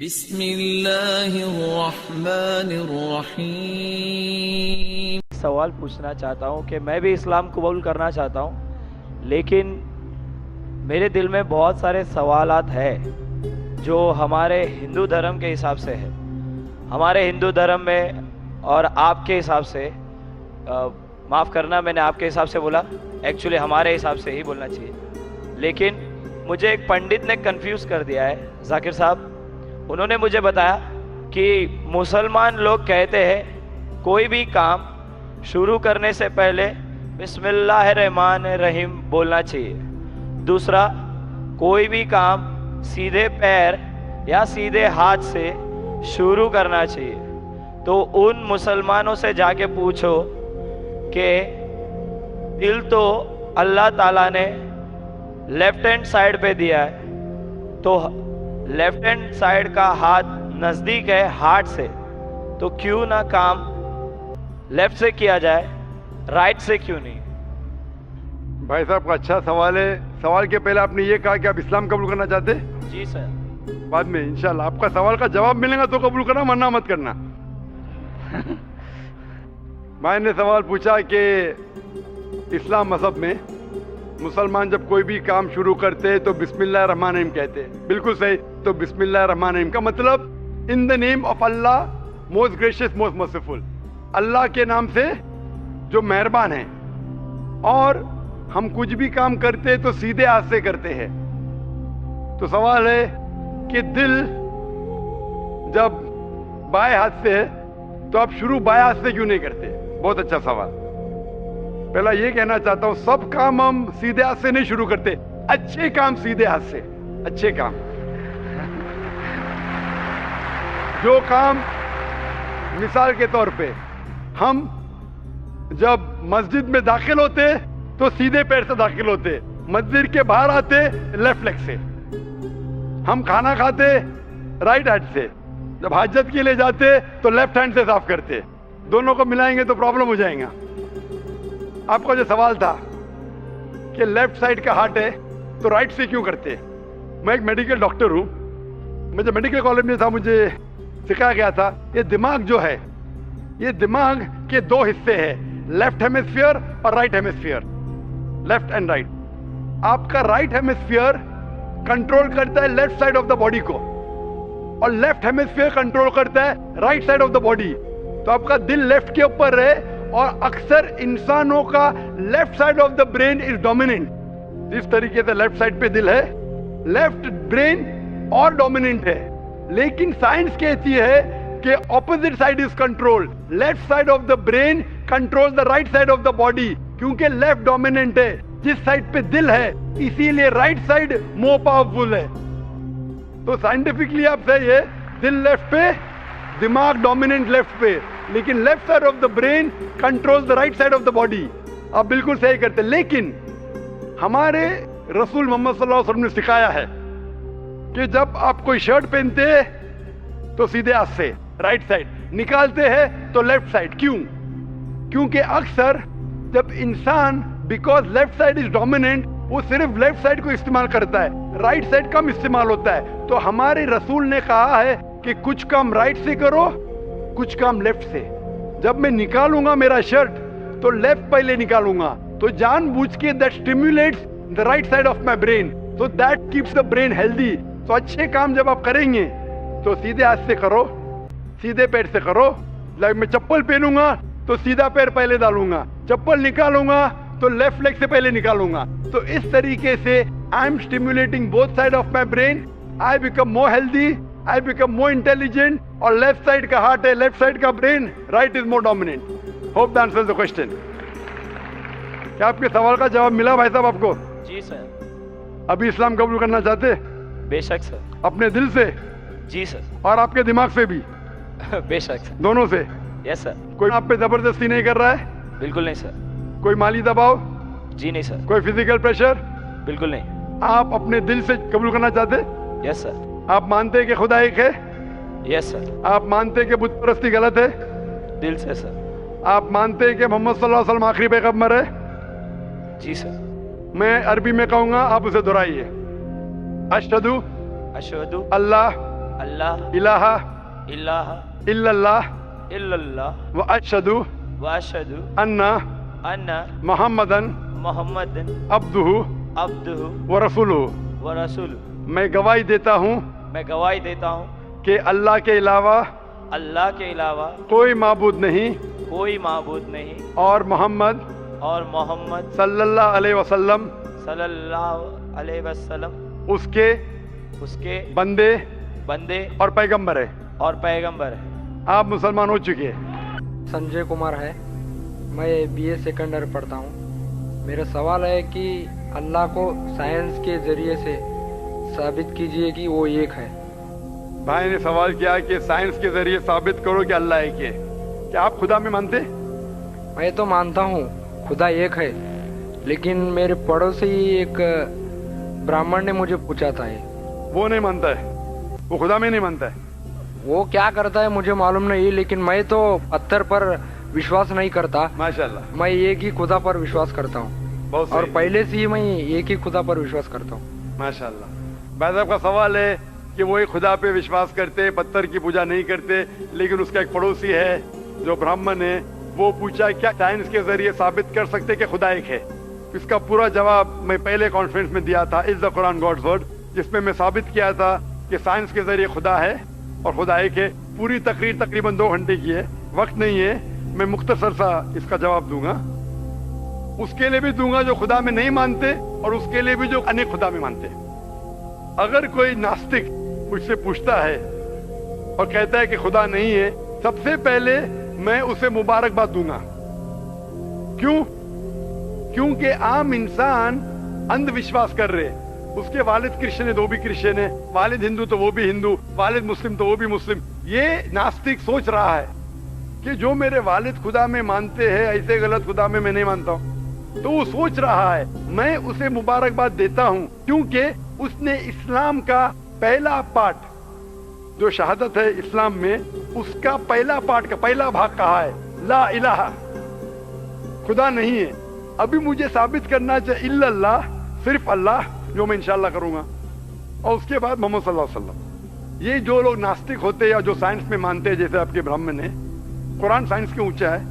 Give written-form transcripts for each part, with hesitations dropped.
بسم اللہ الرحمن الرحیم۔ سوال پوچھنا چاہتا ہوں کہ میں بھی اسلام قبول کرنا چاہتا ہوں، لیکن میرے دل میں بہت سارے سوالات ہیں جو ہمارے ہندو دھرم کے حساب سے ہے، ہمارے ہندو دھرم میں اور آپ کے حساب سے، معاف کرنا میں نے آپ کے حساب سے بولا، ایکچولی ہمارے حساب سے ہی بولنا چاہیے، لیکن مجھے ایک پنڈت نے کنفیوز کر دیا ہے، ذاکر صاحب۔ انہوں نے مجھے بتایا کہ مسلمان لوگ کہتے ہیں کوئی بھی کام شروع کرنے سے پہلے بسم اللہ الرحمن الرحیم بولنا چاہیے، دوسرا کوئی بھی کام سیدھے پیر یا سیدھے ہاتھ سے شروع کرنا چاہیے۔ تو ان مسلمانوں سے جا کے پوچھو کہ دل تو اللہ تعالیٰ نے لیفٹ ہینڈ سائڈ پہ دیا ہے، تو لیفٹ ہینڈ سائڈ کا ہاتھ نزدیک ہے ہارٹ سے، تو کیوں نہ کام لیفٹ سے کیا جائے، رائٹ سے کیوں نہیں؟ بھائی صاحب کا اچھا سوال ہے۔ سوال کے پہلے آپ نے یہ کہا کہ آپ اسلام قبول کرنا چاہتے؟ جی سر۔ بعد میں انشاءاللہ آپ کا سوال کا جواب ملے گا تو قبول کرنا، ورنہ مت کرنا۔ میں نے سوال پوچھا کہ اسلام مذہب میں مسلمان جب کوئی بھی کام شروع کرتے تو بسم اللہ الرحمن الرحیم کہتے ہیں، بالکل صحیح۔ تو بسم اللہ الرحمن الرحیم کا مطلب in the name of Allah most gracious most merciful, Allah کے نام سے جو مہربان ہیں۔ اور ہم کچھ بھی کام کرتے تو سیدھے ہاتھ سے کرتے ہیں۔ تو سوال ہے کہ دل جب بائیں ہاتھ سے ہے تو آپ شروع بائیں ہاتھ سے کیوں نہیں کرتے؟ بہت اچھا سوال۔ پہلا یہ کہنا چاہتا ہوں سب کام ہم سیدھے ہاتھ سے نہیں شروع کرتے، اچھے کام سیدھے ہاتھ سے، اچھے کام جو کام، مثال کے طور پہ ہم جب مسجد میں داخل ہوتے تو سیدھے پیر سے داخل ہوتے، مسجد کے باہر آتے لیفٹ لیگ سے، ہم کھانا کھاتے رائٹ ہینڈ سے، جب حاجت کے لیے جاتے تو لیفٹ ہینڈ سے صاف کرتے۔ دونوں کو ملائیں گے تو پرابلم ہو جائیں گا۔ آپ کا جو سوال تھا کہ لیفٹ سائڈ کا ہارٹ ہے تو رائٹ سے کیوں کرتے؟ میں ایک میڈیکل ڈاکٹر ہوں، میں جب میڈیکل کالج میں تھا مجھے سکھایا گیا تھا یہ دماغ جو ہے، یہ دماغ کے دو حصے ہیں، لیفٹ ہیمسفیئر اور right hemisphere, left and right. آپ کا رائٹ ہیمسفیئر کنٹرول کرتا ہے left side of the body کو، اور لیفٹ ہیمسفیئر کنٹرول کرتا ہے right side of the body. تو آپ کا دل لیفٹ کے اوپر ہے، اور اکثر انسانوں کا left side of the brain is dominant. جس طریقے سے لیفٹ سائڈ پہ دل ہے، لیفٹ برین اور ڈومیننٹ ہے، لیکن سائنس کہتی ہے کہ opposite side is control, left side of the brain control the right side of the body, کیونکہ لیفٹ ڈومیننٹ ہے جس سائڈ پہ دل ہے، اسی لیے رائٹ سائڈ مور پاورفل ہے۔ تو سائنٹیفکلی آپ صحیح ہے، دل لیفٹ پہ، دماغ ڈومیننٹ لیفٹ پہ، لیکن left side of the brain control the right side of the body. آپ بالکل صحیح کرتے، لیکن ہمارے رسول محمد صلی اللہ علیہ وسلم نے سکھایا ہے کہ جب آپ کوئی شرٹ پہنتے تو سیدھے ہاتھ سے رائٹ سائڈ، نکالتے ہیں تو لیفٹ سائڈ۔ کیوں؟ کیونکہ اکثر جب انسان because left side is dominant وہ صرف لیفٹ سائڈ کو استعمال کرتا ہے، رائٹ سائڈ کم استعمال ہوتا ہے۔ تو ہمارے رسول نے کہا ہے کہ کچھ کام رائٹ سے کرو، کچھ کام لیفٹ سے۔ جب میں نکالوں گا میرا شرٹ تو لیفٹ پہلے نکالوں گا، تو جان بوجھ کے that stimulates the right side of my brain, so that keeps the brain healthy. تو اچھے کام جب آپ کریں گے تو سیدھے ہاتھ سے کرو، سیدھے پیر سے کرو۔ میں چپل پہنوں گا تو سیدھا پیر پہلے ڈالوں گا، چپل نکالوں گا تو لیفٹ لیگ سے پہلے نکالوں گا۔ تو اس طریقے سے I am stimulating both side of my brain, I become more healthy, I become more intelligent۔ اور لیفٹ سائڈ کا ہارٹ ہے، لیفٹ سائڈ کا brain, right is more dominant. Hope that answers the question. کیا آپ کے سوال کا جواب ملا بھائی صاحب آپ کو؟ جی سر۔ ابھی اسلام قبول کرنا چاہتے؟ بے شک سر۔ اپنے دل سے؟ جی سر۔ اور آپ کے دماغ سے بھی؟ بے شک سر۔ دونوں سے؟ یس سر۔ کوئی آپ پہ زبردستی نہیں کر رہا ہے؟ بالکل نہیں سر۔ کوئی مالی دباؤ؟ جی نہیں سر۔ کوئی فزیکل پریشر؟ بالکل نہیں۔ آپ اپنے دل سے قبول کرنا چاہتے؟ یس سر۔ آپ مانتے کہ خدا ایک ہے؟ یس سر۔ آپ مانتے کہ بت پرستی غلط ہے؟ دل سے سر۔ آپ مانتے کہ محمد صلی اللہ علیہ وسلم آخری پیغمبر ہے؟ جی سر۔ میں عربی میں کہوں گا، آپ اسے دہرائیے۔ اشہدو اشہد اللہ اللہ इलाहा الہ इल्लल्लाह الا اللہ व अशहदु واشہد अन्ना ان मुहम्मदन محمد अब्दुहु عبدہ व रसूलुहु। ورسول मैं गवाही देता हूँ میں گواہی دیتا ہوں کہ اللہ کے علاوہ اللہ کے علاوہ کوئی معبود نہیں کوئی معبود نہیں اور محمد اور محمد صلی اللہ علیہ وسلم صلی اللہ علیہ وسلم اس کے اس کے بندے بندے اور پیغمبر ہے۔ اور پیغمبر ہے۔ آپ مسلمان ہو چکے ہیں۔ संजय कुमार है, मैं BA सेकंड ईयर पढ़ता हूँ। मेरा सवाल है कि अल्लाह को साइंस के ज़रिए से साबित कीजिए कि वो एक है। भाई ने सवाल किया कि साइंस के जरिए साबित करो कि अल्लाह एक है। क्या आप खुदा में मानते? मैं तो मानता हूँ खुदा एक है, लेकिन मेरे पड़ोसी एक ब्राह्मण ने मुझे पूछा था, वो नहीं मानता है, वो खुदा में नहीं मानता है। वो क्या करता है मुझे मालूम नहीं, लेकिन मैं तो पत्थर पर विश्वास नहीं करता, माशाल्लाह, मैं एक ही खुदा पर विश्वास करता हूँ बहुत और सही। पहले से ही मैं एक ही खुदा पर विश्वास करता हूँ। माशाल्लाह। भाई साहब का सवाल है कि वो एक खुदा पे विश्वास करते, पत्थर की पूजा नहीं करते, लेकिन उसका एक पड़ोसी है जो ब्राह्मण है, वो पूछा क्या साइंस के जरिए साबित कर सकते कि खुदा एक है। इसका पूरा जवाब मैं पहले कॉन्फ्रेंस में दिया था, is the Quran God's word, जिसमें मैं साबित किया था कि साइंस के जरिए खुदा है और खुदा एक है। पूरी तकरीर तकरीबन 2 घंटे की है, वक्त नहीं है, मैं मुख्तसर सा इसका जवाब दूंगा। उसके लिए भी दूंगा जो खुदा में नहीं मानते और उसके लिए भी जो अनेक खुदा में मानते। अगर कोई नास्तिक मुझसे पूछता है और कहता है कि खुदा नहीं है, सबसे पहले मैं उसे मुबारकबाद दूंगा। क्यों? क्योंकि आम इंसान अंधविश्वास कर रहे। उसके वालिद क्रिश्चियन है तो वो भी क्रिश्चियन है, वालिद हिंदू तो वो भी हिंदू, वालिद मुस्लिम तो वो भी मुस्लिम। ये नास्तिक सोच रहा है कि जो मेरे वालिद खुदा में मानते हैं, ऐसे गलत खुदा में मैं नहीं मानता हूँ। तो वो सोच रहा है, मैं उसे मुबारकबाद देता हूँ क्योंकि उसने इस्लाम का पहला पार्ट, जो शहादत है इस्लाम में, उसका पहला पार्ट का पहला भाग कहा है, ला इलाहा, खुदा नहीं है। अभी मुझे साबित करना चाहिए इल्लल्लाह, सिर्फ अल्लाह, जो मैं इंशाल्लाह करूंगा, और उसके बाद मोहम्मद सल्लल्लाहु अलैहि वसल्लम। ये जो लोग नास्तिक होते हैं या जो साइंस में मानते हैं, जैसे आपके ब्राह्मण है, कुरान साइंस के ऊंचा है,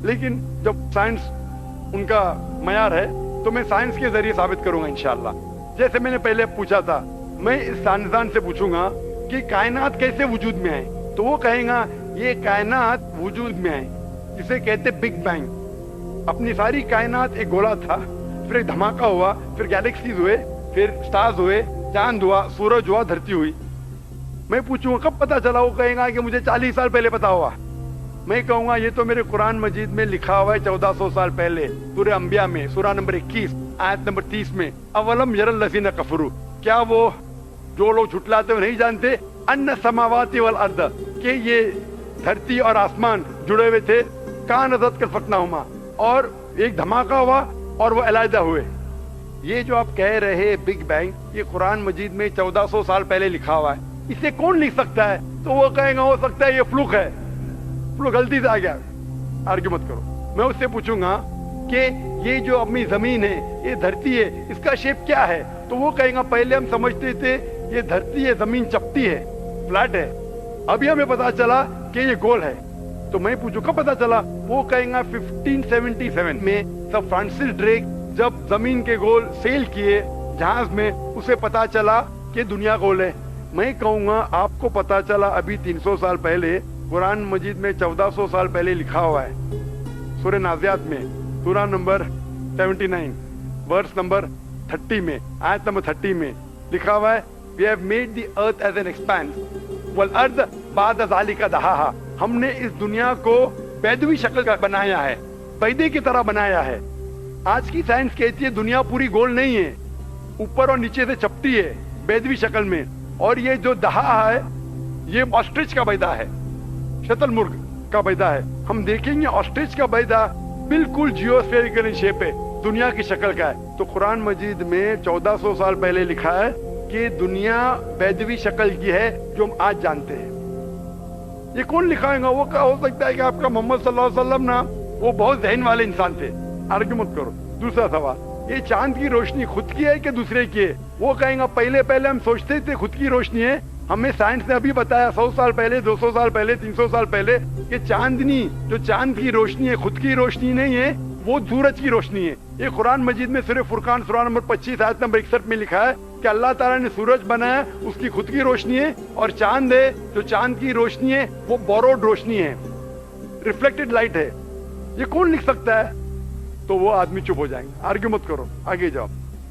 लेकिन जब साइंस उनका मयार है तो मैं साइंस के जरिए साबित करूंगा इंशाल्लाह। जैसे मैंने पहले पूछा था, मैं इस साइंसदान से पूछूंगा कि कायनात कैसे वजूद में आए, तो वो कहेगा ये कायनात वजूद में आए, जिसे कहते बिग बैंग। अपनी सारी कायनात एक गोला था, फिर एक धमाका हुआ, फिर गैलेक्सीज हुए, फिर स्टार्स हुए, चांद हुआ, सूरज हुआ, धरती हुई। मैं पूछूंगा कब पता चला, वो कहेगा कि मुझे 40 साल पहले पता हुआ। मैं कहूंगा ये तो मेरे कुरान मजीद में लिखा हुआ है 1400 साल पहले, सूरह अंबिया में, सूरह नंबर 21 आयत नंबर 30 में, अवलम यरल लज़ीना कफरू, क्या वो जो लोग झुटलाते हुए नहीं जानते, अन्ना समावाति वल अर्द, कि ये धरती और आसमान जुड़े हुए थे, कानज़त कल फतनाहुमा, और एक धमाका हुआ और वो अलहदा हुए। ये जो आप कह रहे बिग बैंग, ये कुरान मजीद में 1400 साल पहले लिखा हुआ है, इसे कौन लिख सकता है? तो वो कहेगा हो सकता है ये फ्लूक है, फ्लूक गलती से आ गया। आर्ग्यू मत करो। मैं उससे पूछूंगा कि ये जो अपनी जमीन है, ये धरती है, इसका शेप क्या है? तो वो कहेगा पहले हम समझते थे ये धरती है, जमीन चपटी है, फ्लैट है, अभी हमें पता चला कि ये गोल है। तो मैं पूछूं कब पता चला? वो कहेगा 1577 में सर फ्रांसिस ड्रेक जब जमीन के गोल सेल किए जहाज में, उसे पता चला कि दुनिया गोल है। मैं कहूंगा आपको पता चला अभी 300 साल पहले, कुरान मजीद में 1400 साल पहले लिखा हुआ है, सूरह नाज़ियात में, सूरह नंबर 79 वर्स नंबर 30 में, आयत नंबर 30 में लिखा हुआ है, we have made the earth as an expanse वल अर्द बाद ज़ालिका दहाहा, हमने इस दुनिया को बैदवी शक्ल का बनाया है, पैदे की तरह बनाया है। आज की साइंस कहती है दुनिया पूरी गोल नहीं है, ऊपर और नीचे से चपटी है बैदवी शक्ल में, और ये जो दहा है ये ऑस्ट्रिच का बैदा है, शतुरमुर्ग का बैदा है। हम देखेंगे ऑस्ट्रिच का बैदा बिल्कुल जियोस्फेरिकल इन शेप है, दुनिया की शक्ल का है। तो कुरान मजीद में 1400 साल पहले लिखा है कि दुनिया बैदवी शक्ल की है जो हम आज जानते हैं। ये कौन लिखाएगा? वो क्या हो सकता है कि आपका मोहम्मद सल्लल्लाहु अलैहि वसल्लम ना, वो बहुत ज़हन वाले इंसान थे। आर्ग्यू मत करो। दूसरा सवाल, ये चांद की रोशनी खुद की है कि दूसरे की है? वो कहेगा पहले पहले हम सोचते थे खुद की रोशनी है, हमें साइंस ने अभी बताया 100 साल पहले, 200 साल पहले, 300 साल पहले कि चांदनी, जो चांद की रोशनी है, खुद की रोशनी नहीं है, वो सूरज की रोशनी है। ये कुरान मजीद में सूरह फुरकान सूरा नंबर 25 आयत नंबर 61 में लिखा है कि अल्लाह ताला ने सूरज बनाया, उसकी खुद की रोशनी है, और चांद है, जो चांद की रोशनी है वो बोरोड रोशनी है, रिफ्लेक्टेड लाइट है। ये कौन लिख सकता है? तो वो आदमी चुप हो जाएंगे, आर्ग्यू मत करो, आगे जाओ।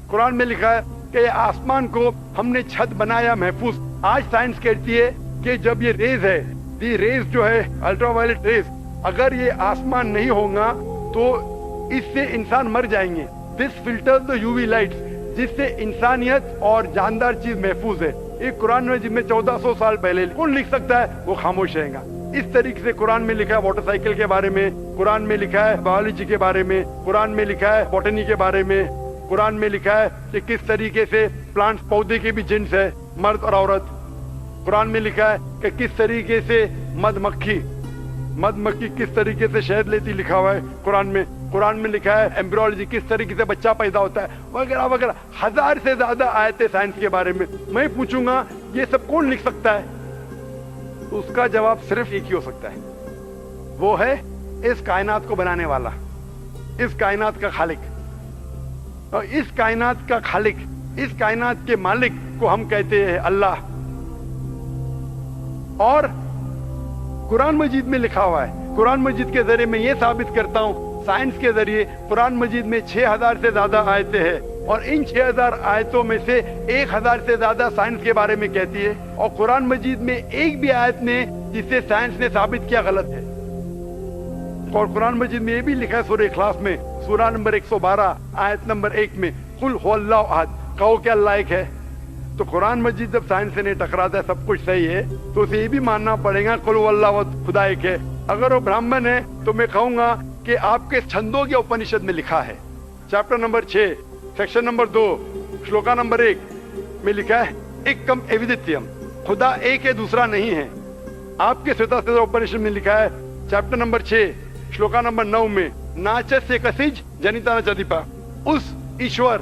कुरान में लिखा है कि आसमान को हमने छत बनाया महफूज। आज साइंस कहती है कि जब ये रेज है, दी रेज जो है अल्ट्रावायलेट रेज, अगर ये आसमान नहीं होगा तो इससे इंसान मर जाएंगे। This filters the UV lights, जिससे इंसानियत और जानदार चीज महफूज है। एक कुरान में जिसमें 1400 साल पहले कौन लिख सकता है? वो खामोश रहेगा। इस तरीके से कुरान में लिखा है मोटरसाइकिल के बारे में, कुरान में लिखा है बायोलॉजी के बारे में, कुरान में लिखा है बॉटनी के बारे में, कुरान में लिखा है कि किस तरीके से प्लांट्स, पौधे के भी जिन्स है, मर्द और औरत। कुरान में लिखा है कि किस तरीके से मधुमक्खी किस तरीके से शहद लेती, लिखा हुआ है कुरान में। कुरान में लिखा है एम्ब्रियोलॉजी, किस तरीके से बच्चा पैदा होता है, वगैरह वगैरह। 1000 से ज्यादा आयतें साइंस के बारे में। मैं पूछूंगा ये सब कौन लिख सकता है? तो उसका जवाब सिर्फ एक ही हो सकता है, वो है इस कायनात को बनाने वाला, इस कायनात का खालिक। और इस कायनात का खालिक, इस कायनात के मालिक को हम कहते हैं अल्लाह। और कुरान मजीद में लिखा हुआ है, कुरान मजीद के जरिए मैं ये साबित करता हूँ, साइंस के जरिए कुरान मजीद में 6000 से ज्यादा आयतें हैं, और इन 6000 आयतों में से 1000 से ज्यादा साइंस के बारे में कहती है। और कुरान मजीद में एक भी आयत ने जिसे साइंस ने साबित किया गलत है। और कुरान मजीद में ये भी लिखा है सूरह इखलास में, सूरा नंबर 112 आयत नंबर 1 में, कुल हुवल्लाहु अहद, कहो कि अल्लाह एक है। तो कुरान मजीद जब साइंस से नहीं टकराता है, सब कुछ सही है, तो उसे ये भी मानना पड़ेगा कुल हुवल्लाहु अहद, खुदा एक है। अगर वो ब्राह्मण है तो मैं कहूंगा कि आपके छंदोग्य उपनिषद में लिखा है, chapter number 6 section number 2 shloka number 1 में लिखा है एकम एविदित्यम, खुदा एक है, दूसरा नहीं है। आपके श्वेताश्वतर उपनिषद में लिखा है चैप्टर नंबर 6 श्लोका नंबर 9 में, नाचस्य कसिज जनिता न चदीपा, उस ईश्वर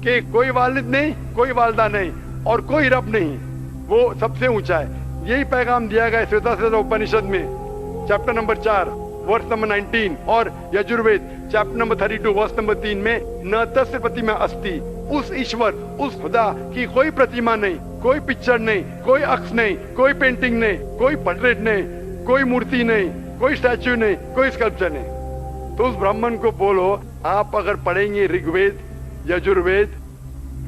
के कोई वालिद नहीं, कोई वालदा नहीं और कोई रब नहीं, वो सबसे ऊंचा है। यही पैगाम दिया गया श्वेताश्वतर उपनिषद में चैप्टर नंबर 4 वर्स नंबर 19, और Yajurveda chapter number 32 verse number 3 में, न तस्य प्रतिमा अस्ति, उस ईश्वर, उस खुदा की कोई प्रतिमा नहीं, कोई पिक्चर नहीं, कोई अक्स नहीं, कोई पेंटिंग नहीं, कोई पोर्ट्रेट नहीं, कोई मूर्ति नहीं, कोई स्टैच्यू नहीं, कोई स्कल्पचर नहीं। तो उस ब्राह्मण को बोलो, आप अगर पढ़ेंगे ऋग्वेद, यजुर्वेद,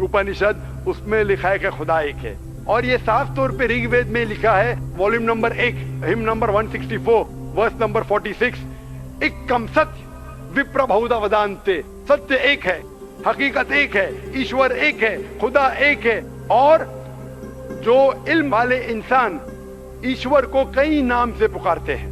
उपनिषद, उसमें लिखा है कि खुदा एक है। और ये साफ तौर पे ऋग्वेद में लिखा है, volume number 1 hymn number 164 verse number 46, एकम सत्य विप्र बहुधा वदान्ते, सत्य एक है, हकीकत एक है, ईश्वर एक है, खुदा एक है। और जो इल्म वाले इंसान ईश्वर को कई नाम से पुकारते हैं,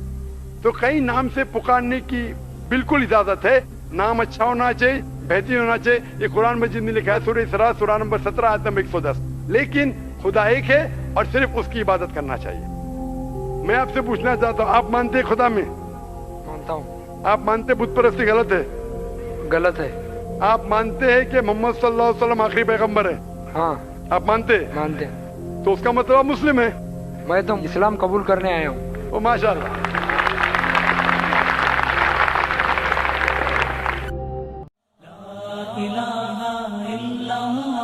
तो कई नाम से पुकारने की बिल्कुल इजाजत है। नाम अच्छा होना चाहिए, बेहतरीन होना चाहिए। ये कुरान मजीद में लिखा है सूरह इसरा सूरा नंबर 17 आयत नंबर 110। लेकिन खुदा एक है और सिर्फ उसकी इबादत करना चाहिए। मैं आपसे पूछना चाहता हूँ, आप मानते हैं खुदा में? मानता हूँ। आप मानते हैं बुत परस्ती गलत है? गलत है। आप मानते हैं कि मोहम्मद सल्लल्लाहु अलैहि वसल्लम आखिरी पैगंबर है? हाँ। आप मानते हैं? मानते हैं। तो उसका मतलब आप मुस्लिम है? मैं तो इस्लाम कबूल करने आया हूँ। ओ माशाअल्लाह। इलाहा इल्लल्लाह